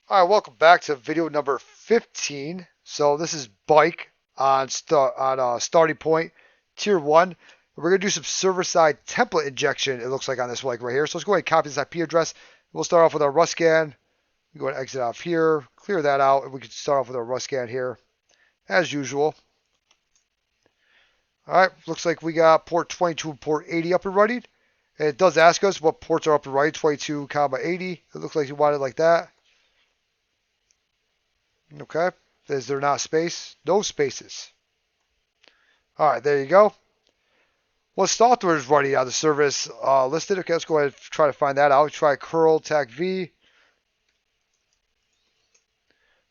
All right, welcome back to video number 15. So this is bike on starting point tier 1. We're going to do some server-side template injection, it looks like, on this bike right here. So let's go ahead and copy this IP address. We'll start off with our rust scan. We go ahead and exit off here, clear that out, and we can start off with our rust scan here as usual. All right, looks like we got port 22 and port 80 up and running. And it does ask us what ports are up and running, 22, 80. It looks like you want it like that. Okay. Is there not space? No spaces. All right, there you go. What software is running on the service listed? Okay, let's go ahead and try to find that out. Try curl tag v.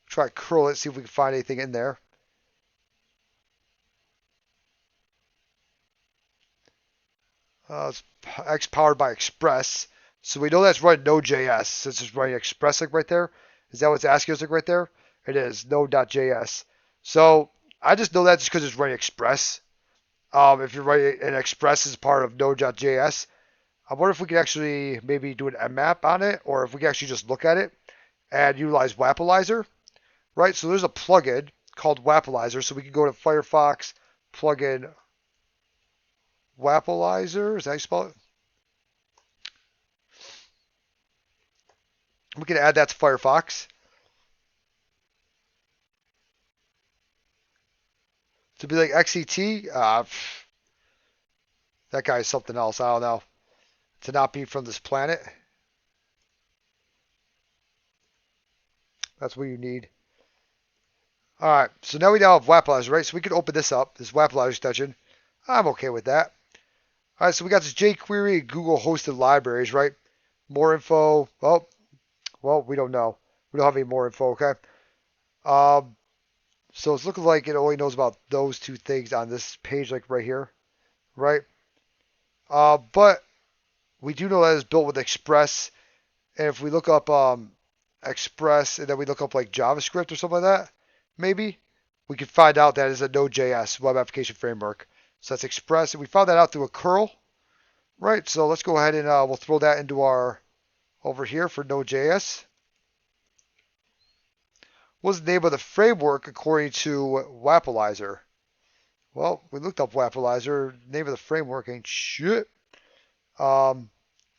Try curl it, see if we can find anything in there. It's X powered by Express. So we know that's running Node.js since it's running Express like right there. Is that what's asking us like right there? It is Node.js. So I just know that just because it's running Express. If you're writing an Express as part of Node.js, I wonder if we could actually maybe do an mmap on it, or if we can actually just look at it and utilize Wappalyzer, right? So there's a plugin called Wappalyzer, so we can go to Firefox plugin Wappalyzer. Is that how you spell it? We can add that to Firefox to be like XET. That guy is something else. I don't know. To not be from this planet. That's what you need. All right, so now we now have Wappalyzer, right? So we can open this up, this Wappalyzer extension. I'm okay with that. All right, so we got this jQuery Google hosted libraries, right? More info. Well, we don't know. We don't have any more info, okay? So it's looking like it only knows about those two things on this page, like right here, right? But we do know that it's built with Express, and if we look up Express and then we look up like JavaScript or something like that, maybe we can find out that it's a Node.js web application framework. So that's Express, and we found that out through a curl, right? So let's go ahead and we'll throw that into our over here for Node.js. What's the name of the framework according to Wappalyzer? Well, we looked up Wappalyzer. Name of the framework ain't shit. It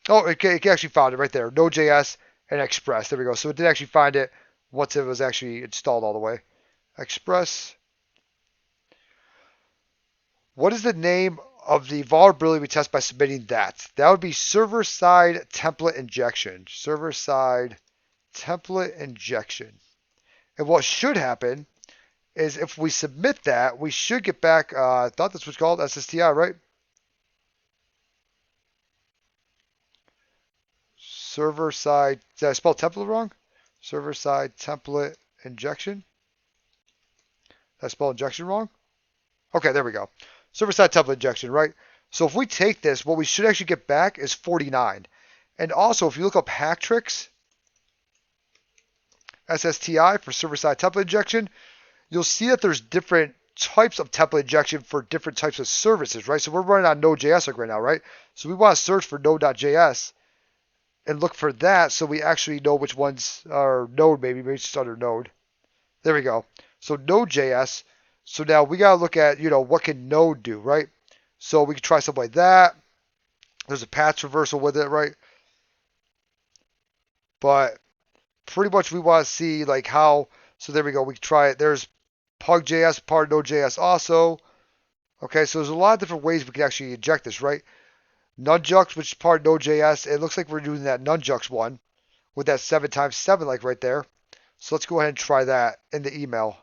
actually found it right there. Node.js and Express. There we go. So it did actually find it once it was actually installed all the way. Express. What is the name of the vulnerability we test by submitting that? That would be server-side template injection. Server-side template injection. And what should happen is if we submit that, we should get back, I thought this was called SSTI, right? Server-side, did I spell template wrong? Server-side template injection. Did I spell injection wrong? Okay, there we go. Server-side template injection, right? So if we take this, what we should actually get back is 49. And also, if you look up hack tricks, SSTI for server-side template injection, you'll see that there's different types of template injection for different types of services, right? So we're running on Node.js right now, right? So we want to search for Node.js and look for that so we actually know which ones are Node, maybe it's just under Node. There we go. So Node.js. So now we got to look at, what can Node do, right? So we can try something like that. There's a path traversal with it, right? But pretty much we want to see like how, so there we go. We can try it. There's Pug.js, part of Node.js also. Okay, so there's a lot of different ways we can actually inject this, right? Nunjux, which is part of Node.js. It looks like we're doing that Nunjux one with that 7x7 like right there. So let's go ahead and try that in the email.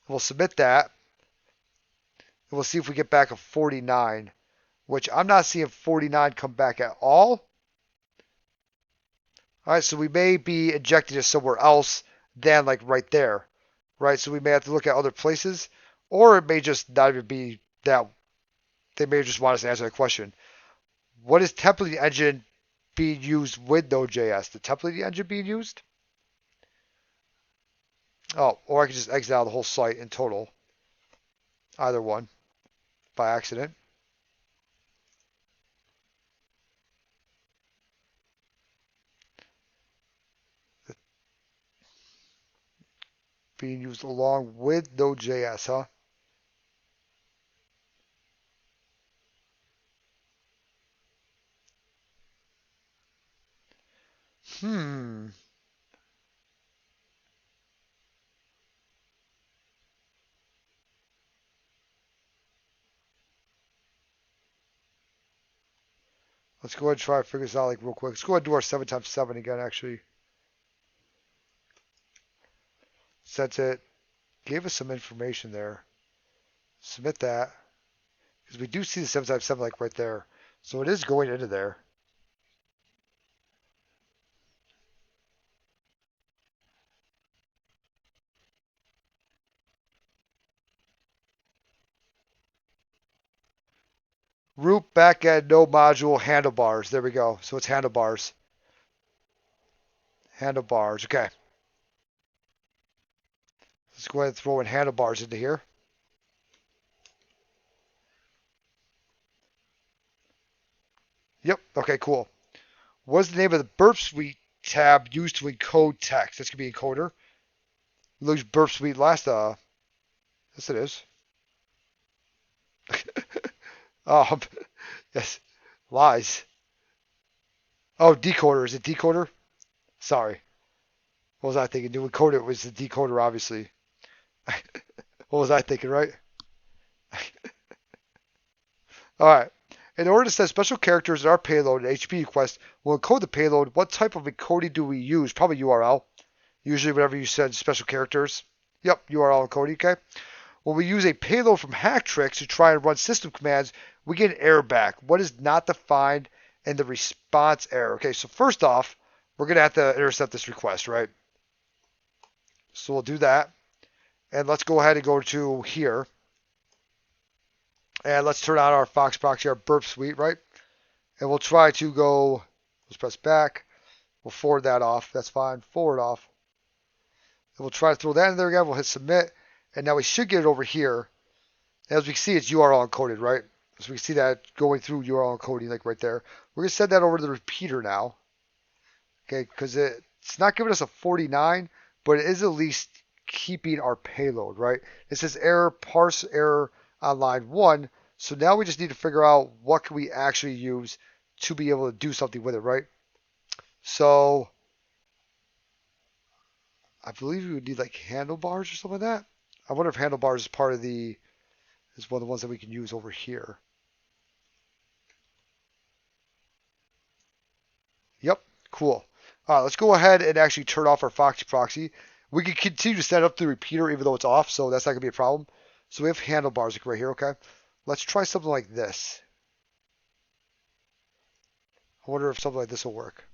We'll submit that. And we'll see if we get back a 49, which I'm not seeing 49 come back at all. All right, so we may be injecting it somewhere else than like right there, right? So we may have to look at other places, or it may just not even be that. They may just want us to answer the question. What is template engine being used with Node.js? The template engine being used? Oh, or I can just exit out the whole site in total. Either one, by accident. being used along with Node.js, huh? Hmm. Let's go ahead and try to figure this out like real quick. Let's go ahead and do our 7x7 again, actually. Since it gave us some information there. Submit that. Because we do see the 7x7 like right there. So it is going into there. Root backend node module handlebars. There we go. So it's handlebars. Handlebars. Okay. Let's go ahead and throw in handlebars into here. Yep. Okay, cool. What's the name of the burp suite tab used to encode text? That's going to be encoder. We used burp suite last, yes it is. um, yes. Lies. Oh, decoder. Is it decoder? Sorry. What was I thinking? To encode it was the decoder, obviously. What was I thinking, right? All right. In order to set special characters in our payload, an HTTP request will encode the payload. What type of encoding do we use? Probably URL. Usually whenever you send special characters. Yep, URL encoding, okay? When we use a payload from Hacktricks to try and run system commands, we get an error back. What is not defined in the response error? Okay, so first off, we're going to have to intercept this request, right? So we'll do that. And let's go ahead and go to here. And let's turn on our Fox proxy, our burp suite, right? And we'll try to go, let's press back. We'll forward that off. That's fine. Forward off. And we'll try to throw that in there again. We'll hit submit. And now we should get it over here. As we can see, it's URL encoded, right? So we can see that going through URL encoding, like right there. We're going to send that over to the repeater now. Okay, because it's not giving us a 49, but it is at least keeping our payload, right? It says error, parse error on line 1. So now we just need to figure out what can we actually use to be able to do something with it, right? So I believe we would need like handlebars or something like that. I wonder if handlebars is part of is one of the ones that we can use over here. Yep, cool. All right, let's go ahead and actually turn off our Foxy proxy. We can continue to set up the repeater even though it's off, so that's not going to be a problem. So we have handlebars like right here, okay? Let's try something like this. I wonder if something like this will work.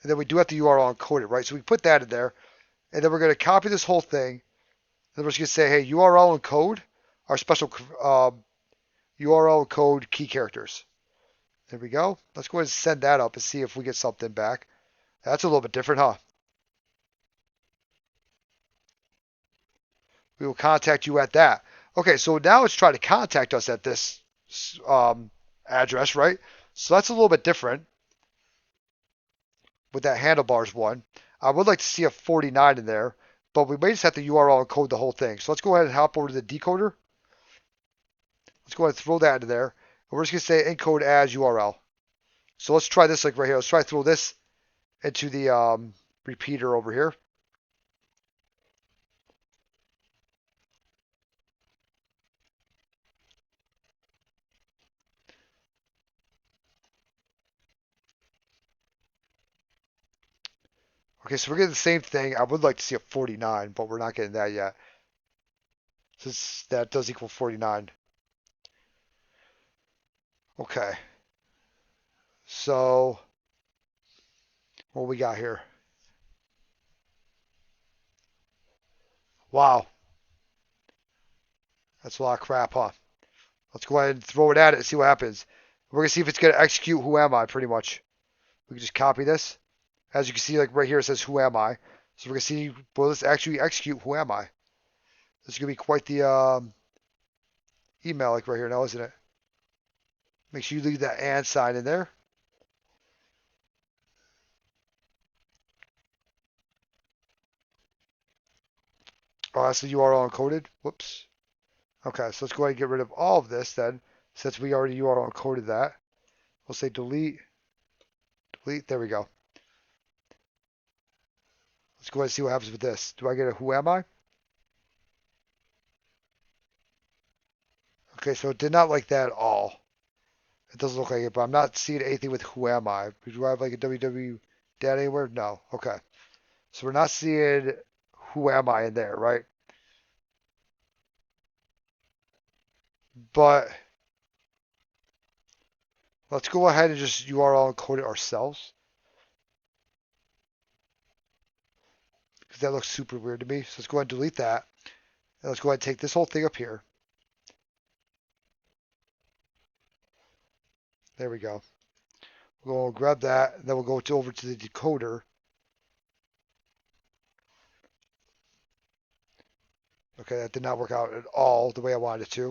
And then we do have the URL encoded, right? So we put that in there, and then we're going to copy this whole thing. And then we're just going to say, hey, URL encode our special URL encode key characters. There we go. Let's go ahead and send that up and see if we get something back. That's a little bit different, huh? We will contact you at that. Okay, so now it's trying to contact us at this address, right? So that's a little bit different with that handlebars one. I would like to see a 49 in there, but we may just have to URL encode the whole thing. So let's go ahead and hop over to the decoder. Let's go ahead and throw that into there. And we're just going to say encode as URL. So let's try this like right here. Let's try to throw this into the repeater over here. Okay, so we're getting the same thing. I would like to see a 49, but we're not getting that yet. Since that does equal 49. Okay. So, what we got here? Wow. That's a lot of crap, huh? Let's go ahead and throw it at it and see what happens. We're going to see if it's going to execute who am I, pretty much. We can just copy this. As you can see, like right here, it says who am I. So we're going to see, will this actually execute who am I? This is going to be quite the email, like right here now, isn't it? Make sure you leave that and sign in there. Oh, that's the URL encoded. Whoops. Okay, so let's go ahead and get rid of all of this then, since we already URL encoded that. We'll say delete, delete. There we go. Let's go ahead and see what happens with this. Do I get a who am I? Okay, so it did not like that at all. It doesn't look like it, but I'm not seeing anything with who am I. Do I have like a www data anywhere? No. Okay. So we're not seeing who am I in there, right? But let's go ahead and just URL encode it ourselves. Because that looks super weird to me. So let's go ahead and delete that. And let's go ahead and take this whole thing up here. There we go. We'll grab that, and then we'll go over to the decoder. Okay, that did not work out at all the way I wanted it to.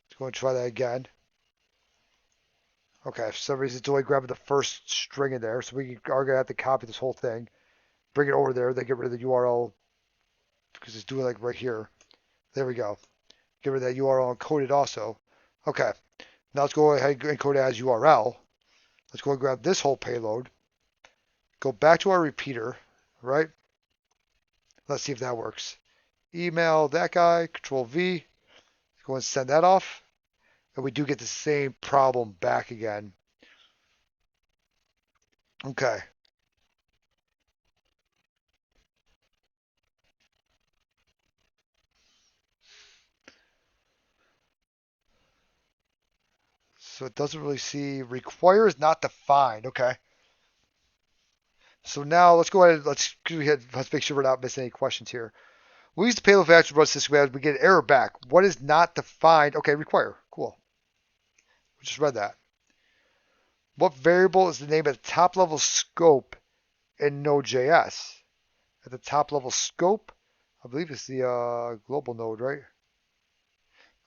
Let's go and try that again. Okay, for some reason it's only grabbing the first string in there, so we are going to have to copy this whole thing, bring it over there, then get rid of the URL, because it's doing like right here. There we go. Get rid of that URL encoded also. Okay, now let's go ahead and encode it as URL. Let's go and grab this whole payload, go back to our repeater, right? Let's see if that works. Email that guy, Control V, let's go and send that off. And we do get the same problem back again. Okay. So it doesn't really see requires not defined. Okay. So now let's go ahead. Let's make sure we're not missing any questions here. We use the payload for actual run system as we get an error back. What is not defined? Okay, require. Cool. We just read that. What variable is the name of the top level scope in Node.js? At the top level scope, I believe it's the global node, right?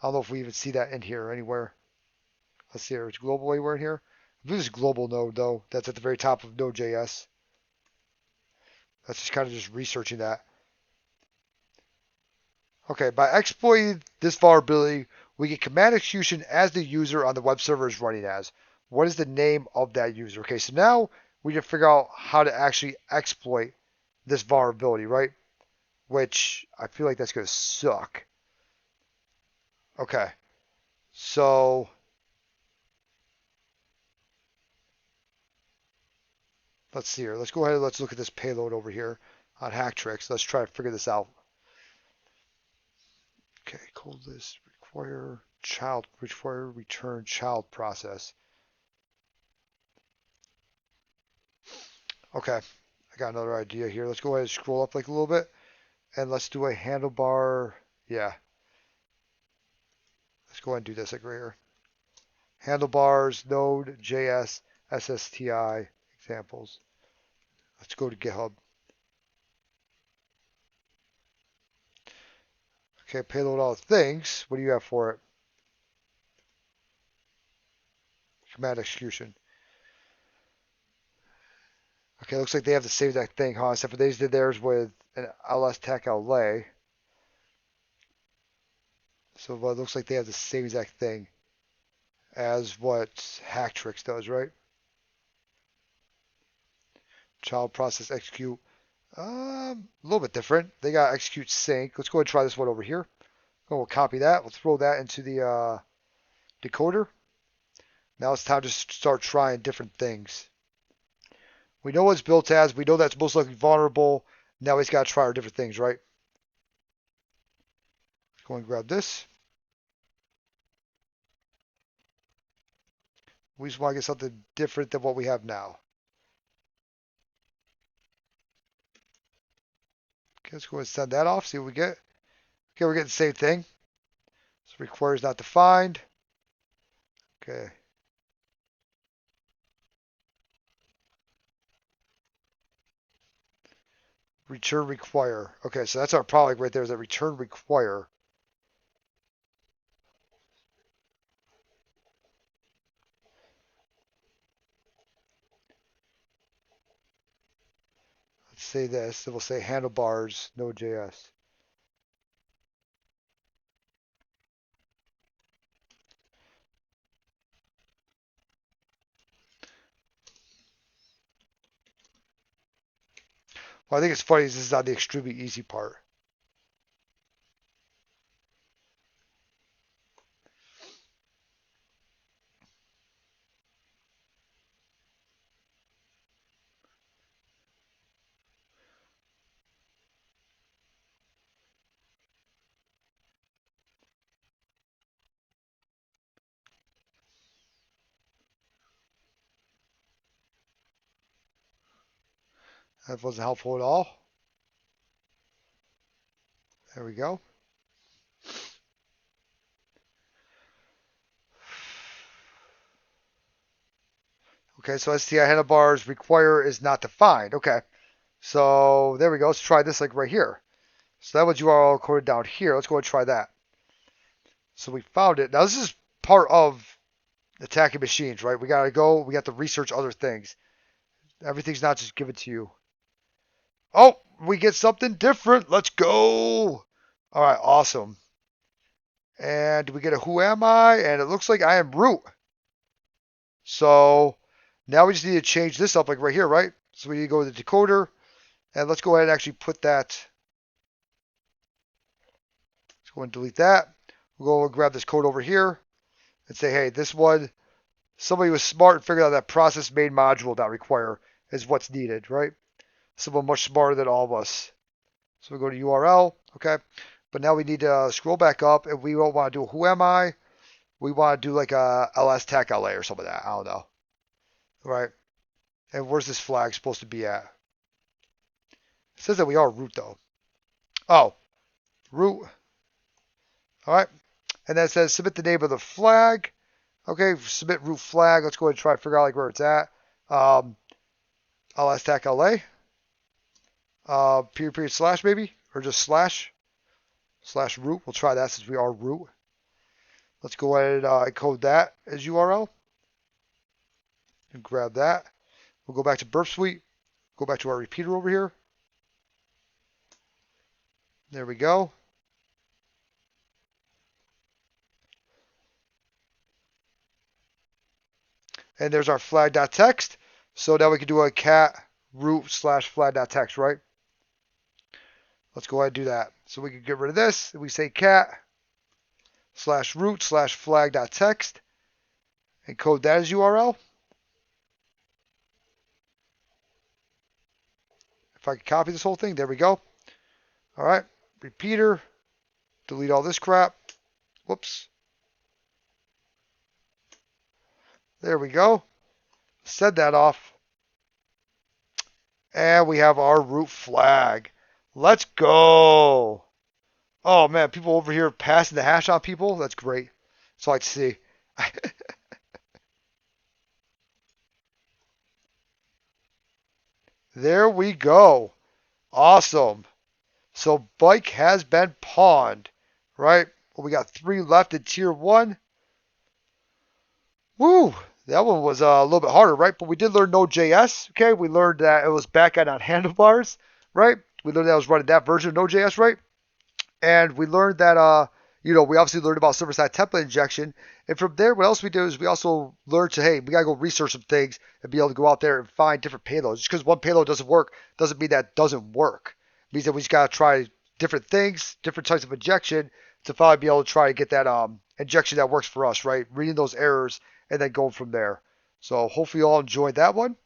I don't know if we even see that in here anywhere. Let's see here. It's global anywhere in here? I believe it's global node though. That's at the very top of Node.js. That's just kind of just researching that. Okay, by exploiting this vulnerability, we get command execution as the user on the web server is running as. What is the name of that user? Okay, so now we can figure out how to actually exploit this vulnerability, right? Which I feel like that's going to suck. Okay, so let's see here. Let's go ahead and let's look at this payload over here on Hacktricks. Let's try to figure this out. Okay, call this require return child process. Okay, I got another idea here. Let's go ahead and scroll up like a little bit, and let's do a handlebar. Yeah, let's go ahead and do this like right here. Handlebars, Node.js, SSTI examples. Let's go to GitHub. Okay, payload all things. What do you have for it? Command execution. Okay, looks like they have the same exact thing, huh? Except for they did theirs with an ls tech LA. So it looks like they have the same exact thing as what Hacktricks does, right? Child process execute. A little bit different. They got execute sync. Let's go ahead and try this one over here. We'll copy that. We'll throw that into the decoder. Now it's time to start trying different things. We know what it's built as. We know that's most likely vulnerable. Now we've got to try our different things, right? Let's go and grab this. We just want to get something different than what we have now. Okay, let's go ahead and send that off, see what we get. Okay, we're getting the same thing. So requires not defined. Okay. Return require. Okay, so that's our problem right there is that return require. say this. It will say handlebars, Node.js. Well, I think it's funny. This is not the extremely easy part. That wasn't helpful at all. There we go. Okay, so STI handlebars require is not defined. Okay, so there we go. Let's try this like right here. So that was URL coded down here. Let's go and try that. So we found it. Now this is part of attacking machines, right? We gotta go. We got to research other things. Everything's not just given to you. Oh, we get something different. Let's go. All right, awesome. And we get a who am I? And it looks like I am root. So now we just need to change this up like right here, right? So we need to go to the decoder. And let's go ahead and actually put that. Let's go and delete that. We'll go and grab this code over here and say, hey, this one, somebody was smart and figured out that process main module.require is what's needed, right? Someone much smarter than all of us. So we go to URL, okay? But now we need to scroll back up, and we don't want to do who am I. We want to do like a ls tech LA or something like that. I don't know. All right? And where's this flag supposed to be at? It says that we are root though. Oh, root. All right. And then it says submit the name of the flag. Okay, submit root flag. Let's go ahead and try to figure out like where it's at. ls tech LA. Period slash maybe, or just slash root. We'll try that since we are root. Let's go ahead and encode that as URL and grab that. We'll go back to Burp Suite. Go back to our repeater over here. There we go. And there's our flag.txt. So now we can do a cat root slash flag.txt, right? Let's go ahead and do that. So we can get rid of this. And we say cat slash root slash flag.txt. Encode that as URL. If I can copy this whole thing, there we go. All right, repeater, delete all this crap. Whoops. There we go. Set that off. And we have our root flag. Let's go. Oh man, people over here passing the hash on people. That's great. That's all I like to see. There we go. Awesome. So bike has been pawned, right? Well, we got 3 left in tier 1. Woo! That one was a little bit harder, right? But we did learn Node.js, okay? We learned that it was backend on handlebars, right? We learned that I was running that version of Node.js, right? And we learned that, we obviously learned about server-side template injection. And from there, what else we do is we also learned to, hey, we got to go research some things and be able to go out there and find different payloads. Just because one payload doesn't work doesn't mean that doesn't work. It means that we just got to try different things, different types of injection to finally be able to try to get that injection that works for us, right? Reading those errors and then going from there. So hopefully you all enjoyed that one.